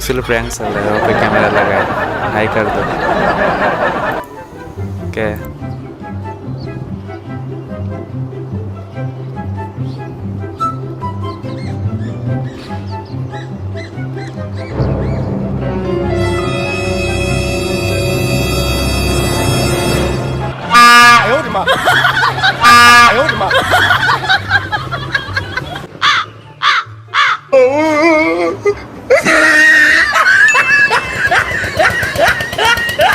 सिर्फ प्रैंक चल रहा है, वहाँ पे कैमरा लगा है। हाई कर दो। क्या है?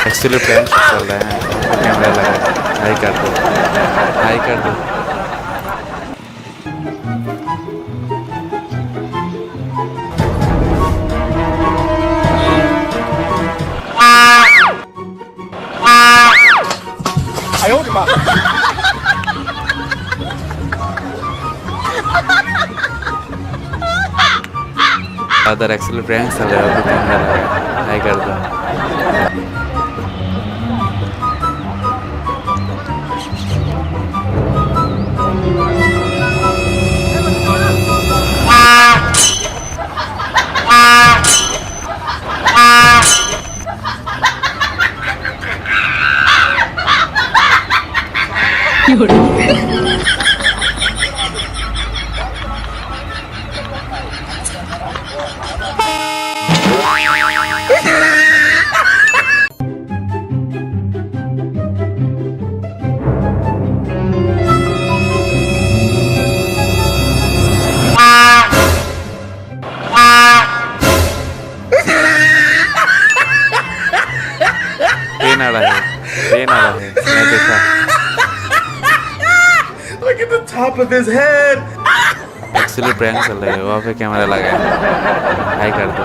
एक्चुअली प्रैंक चल रहा है, कैमरा लगा है। हाई कर दो। हाई कर दो। अदर एक्चुअली प्रैंक चल रहा है, वहाँ पे कैमरा लगा है। हाई कर दो। ट्रेन आ रहा है, ट्रेन आ रहा है, मैं देखा। Look at the top of his head. Actually prank चल रहा है, वहाँ पे कैमरा लगा है। हाई कर दो।